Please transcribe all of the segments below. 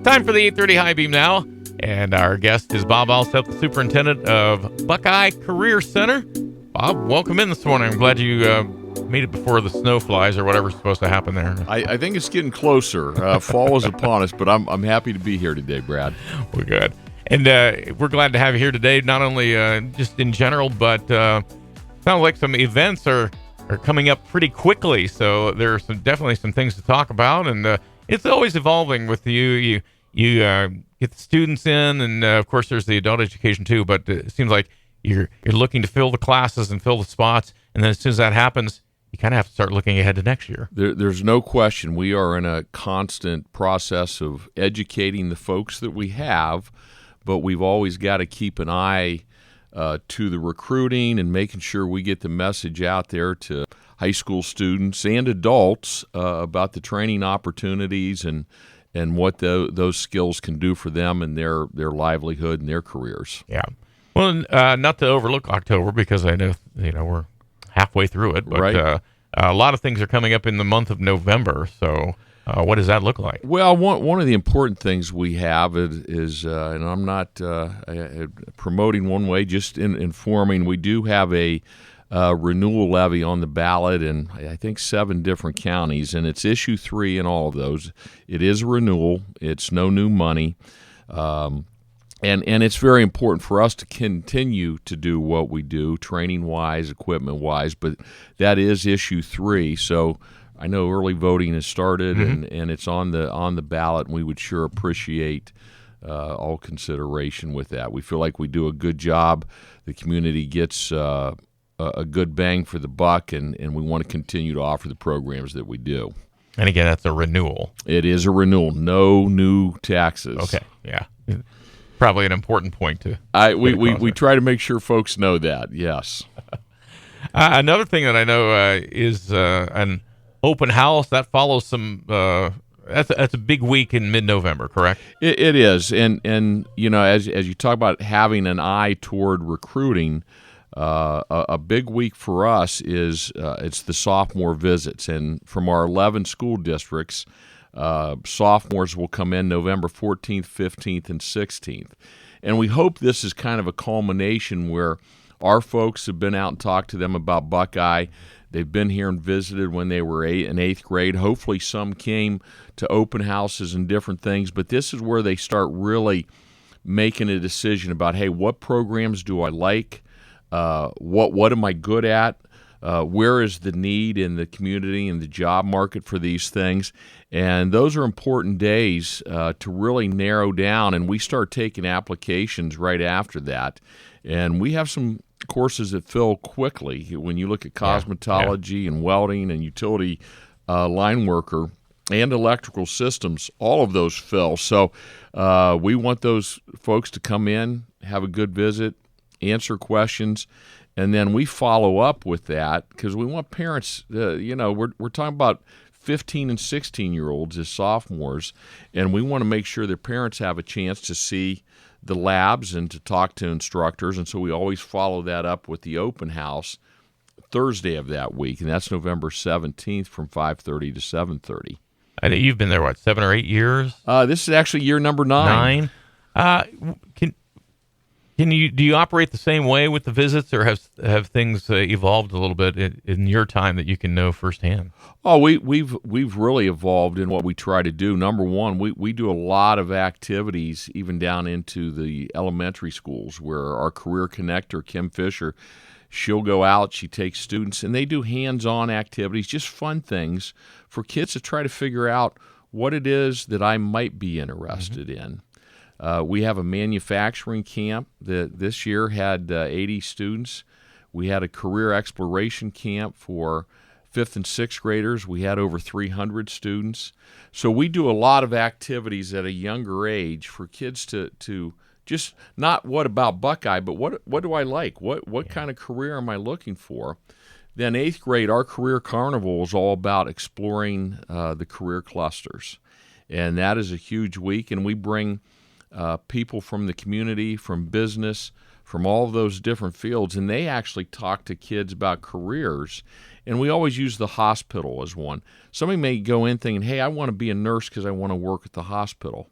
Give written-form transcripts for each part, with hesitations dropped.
Time for the 8:30 High Beam now, and our guest is Bob Alsept, the Superintendent of Buckeye Career Center. Bob, welcome in this morning. I'm glad you made it before the snow flies or whatever's supposed to happen there. I think it's getting closer. Fall is upon us, but I'm happy to be here today, Brad. We're good. And we're glad to have you here today, not only just in general, but sounds like some events are coming up pretty quickly. So there are definitely some things to talk about, and it's always evolving with you. You get the students in, and of course there's the adult education too. But it seems like you're looking to fill the classes and fill the spots, and then as soon as that happens, you kind of have to start looking ahead to next year. There's no question. We are in a constant process of educating the folks that we have, but we've always got to keep an eye to the recruiting and making sure we get the message out there to high school students and adults about the training opportunities and what those skills can do for them and their livelihood and their careers. Yeah. Well, not to overlook October, because I know we're halfway through it, but right. A lot of things are coming up in the month of November. So what does that look like? Well, one of the important things we have is and I'm not promoting one way, just informing, we do have a renewal levy on the ballot in, I think, 7 different counties, and it's issue 3 in all of those. It is a renewal. It's no new money. And it's very important for us to continue to do what we do, training-wise, equipment-wise, but that is issue 3. So I know early voting has started, and it's on the ballot, and we would sure appreciate all consideration with that. We feel like we do a good job. The community gets a good bang for the buck, and we want to continue to offer the programs that we do. And again, that's a renewal. It is a renewal. No new taxes. Okay, yeah. Probably an important point to. We try to make sure folks know that. Yes. Another thing that I know is an open house that follows some. That's a big week in mid-November, correct? It is, and as you talk about having an eye toward recruiting, a big week for us is it's the sophomore visits, and from our 11 school districts. Sophomores will come in November 14th, 15th, and 16th. And we hope this is kind of a culmination where our folks have been out and talked to them about Buckeye. They've been here and visited when they were in 8th grade. Hopefully some came to open houses and different things. But this is where they start really making a decision about, hey, what programs do I like? What am I good at? Where is the need in the community and the job market for these things? And those are important days to really narrow down, and we start taking applications right after that. And we have some courses that fill quickly. When you look at cosmetology and welding and utility line worker and electrical systems, all of those fill. So we want those folks to come in, have a good visit, answer questions, and then we follow up with that because we want parents, we're talking about 15 and 16-year-olds as sophomores, and we want to make sure their parents have a chance to see the labs and to talk to instructors, and so we always follow that up with the open house Thursday of that week, and that's November 17th from 5:30 to 7:30. I know you've been there, 7 or 8 years? This is actually year number 9. 9? Do you operate the same way with the visits, or have things evolved a little bit in your time that you can know firsthand? Oh, we've really evolved in what we try to do. Number one, we do a lot of activities even down into the elementary schools where our career connector, Kim Fisher, she'll go out, she takes students, and they do hands-on activities, just fun things for kids to try to figure out what it is that I might be interested in. We have a manufacturing camp that this year had 80 students. We had a career exploration camp for 5th and 6th graders. We had over 300 students. So we do a lot of activities at a younger age for kids to just not what about Buckeye, but what do I like? What kind of career am I looking for? Then 8th grade, our career carnival is all about exploring the career clusters. And that is a huge week, and we bring people from the community, from business, from all of those different fields, and they actually talk to kids about careers. And we always use the hospital as one. Somebody may go in thinking, hey, I want to be a nurse because I want to work at the hospital.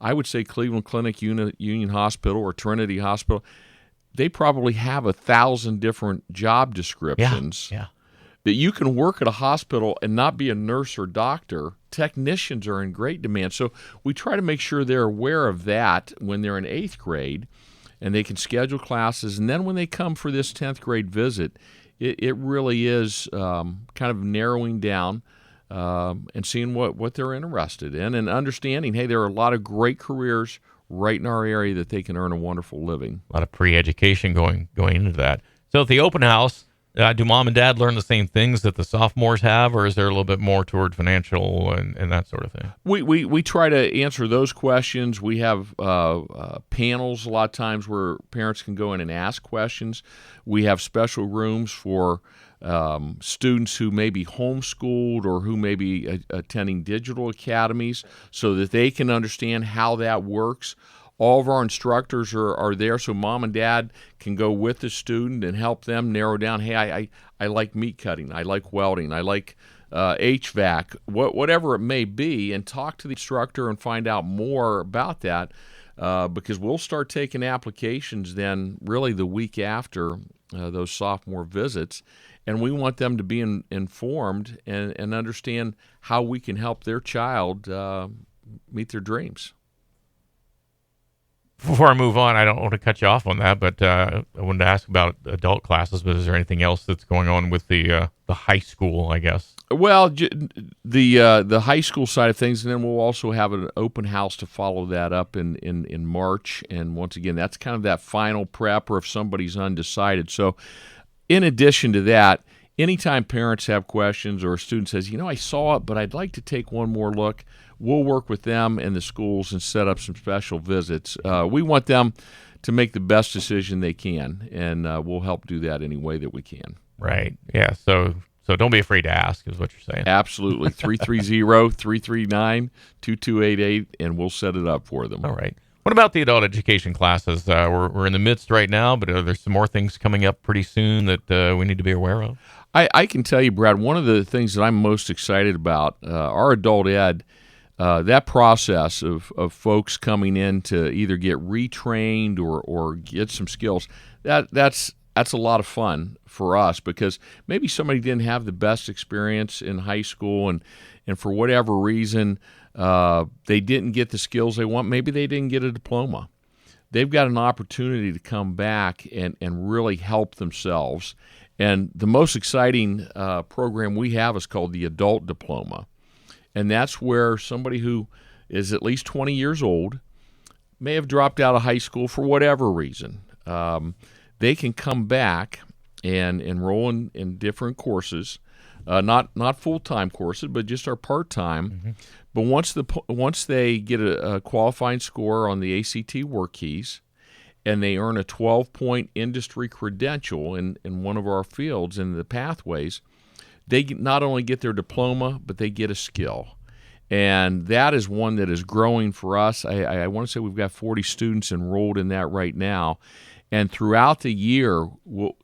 I would say Cleveland Clinic, Union Hospital, or Trinity Hospital, they probably have 1,000 different job descriptions. Yeah. That you can work at a hospital and not be a nurse or doctor. Technicians are in great demand. So we try to make sure they're aware of that when they're in 8th grade, and they can schedule classes. And then when they come for this 10th grade visit, it really is kind of narrowing down and seeing what they're interested in, and understanding, hey, there are a lot of great careers right in our area that they can earn a wonderful living. A lot of pre-education going into that. So at the open house, do mom and dad learn the same things that the sophomores have, or is there a little bit more toward financial and that sort of thing? We try to answer those questions. We have panels a lot of times where parents can go in and ask questions. We have special rooms for students who may be homeschooled or who may be attending digital academies so that they can understand how that works. All of our instructors are there, so mom and dad can go with the student and help them narrow down, hey, I like meat cutting, I like welding, I like HVAC, whatever it may be, and talk to the instructor and find out more about that because we'll start taking applications then really the week after those sophomore visits, and we want them to be informed and understand how we can help their child meet their dreams. Before I move on, I don't want to cut you off on that, but I wanted to ask about adult classes. But is there anything else that's going on with the high school, I guess? Well, the high school side of things, and then we'll also have an open house to follow that up in March. And once again, that's kind of that final prep, or if somebody's undecided. So in addition to that, anytime parents have questions or a student says, I saw it, but I'd like to take one more look, we'll work with them and the schools and set up some special visits. We want them to make the best decision they can, and we'll help do that any way that we can. Right. Yeah. So don't be afraid to ask is what you're saying. Absolutely. 330-339-2288, and we'll set it up for them. All right. What about the adult education classes? We're in the midst right now, but are there some more things coming up pretty soon that we need to be aware of? I can tell you, Brad, one of the things that I'm most excited about, our adult ed, that process of folks coming in to either get retrained or get some skills, that's a lot of fun for us, because maybe somebody didn't have the best experience in high school, and for whatever reason they didn't get the skills they want. Maybe they didn't get a diploma. They've got an opportunity to come back and really help themselves. And the most exciting program we have is called the Adult Diploma. And that's where somebody who is at least 20 years old, may have dropped out of high school for whatever reason, they can come back and enroll in different courses, not full-time courses, but just our part-time. Mm-hmm. But once they get a qualifying score on the ACT work keys, and they earn a 12-point industry credential in one of our fields in the pathways, they not only get their diploma, but they get a skill. And that is one that is growing for us. I want to say we've got 40 students enrolled in that right now. And throughout the year,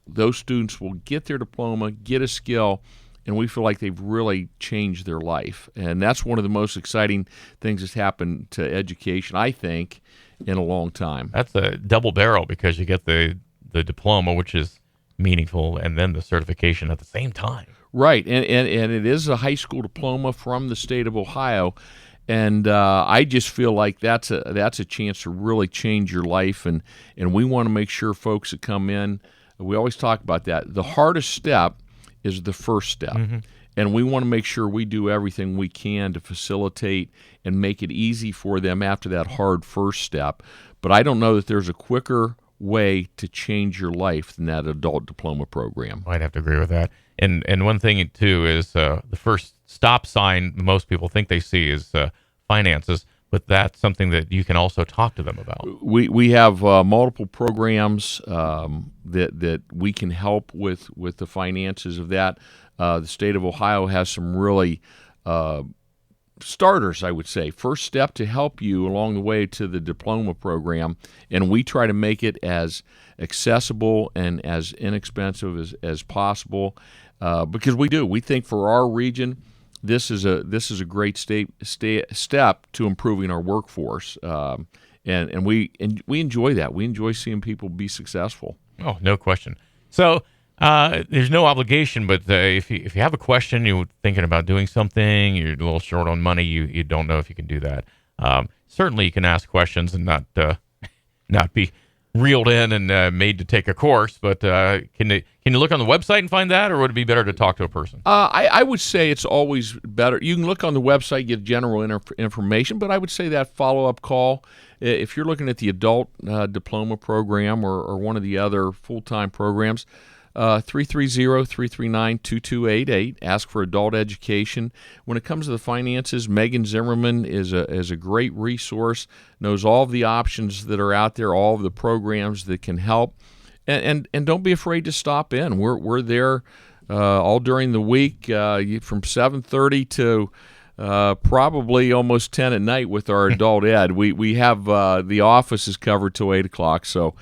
those students will get their diploma, get a skill, and we feel like they've really changed their life. And that's one of the most exciting things that's happened to education, I think, in a long time. That's a double barrel, because you get the diploma, which is meaningful, and then the certification at the same time. Right, and it is a high school diploma from the state of Ohio, and I just feel like that's a chance to really change your life, and we want to make sure folks that come in, we always talk about that. The hardest step is the first step, mm-hmm. and we want to make sure we do everything we can to facilitate and make it easy for them after that hard first step. But I don't know that there's a quicker way to change your life than that adult diploma program. I'd have to agree with that. And one thing, too, is the first stop sign most people think they see is finances, but that's something that you can also talk to them about. We have multiple programs that we can help with the finances of that. The state of Ohio has some really starters, I would say. First step to help you along the way to the diploma program, and we try to make it as accessible and as inexpensive as possible, because we think for our region, this is a great step to improving our workforce, and we enjoy that. We enjoy seeing people be successful. Oh, no question. So there's no obligation, but if you have a question, you're thinking about doing something, you're a little short on money, you don't know if you can do that. Certainly, you can ask questions and not be reeled in and made to take a course. But can you look on the website and find that, or would it be better to talk to a person? I would say it's always better. You can look on the website, get general information, but I would say that follow-up call, if you're looking at the adult diploma program or one of the other full-time programs, 330-339-2288. Ask for adult education. When it comes to the finances, Megan Zimmerman is a great resource, knows all of the options that are out there, all of the programs that can help. And don't be afraid to stop in. We're there all during the week from 7:30 to probably almost 10 at night with our adult ed. We have the office is covered till 8 o'clock, so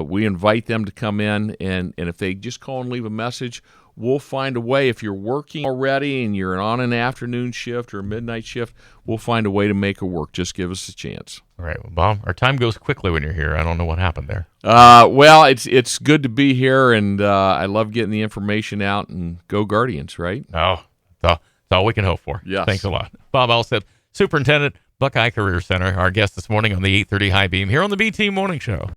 we invite them to come in, and if they just call and leave a message, we'll find a way. If you're working already and you're on an afternoon shift or a midnight shift, we'll find a way to make it work. Just give us a chance. All right, well, Bob, our time goes quickly when you're here. I don't know what happened there. Well, it's good to be here, and I love getting the information out, and go Guardians, right? Oh, that's all we can hope for. Yes. Thanks a lot. Bob Alsept, Superintendent, Buckeye Career Center, our guest this morning on the 8:30 High Beam here on the BT Morning Show.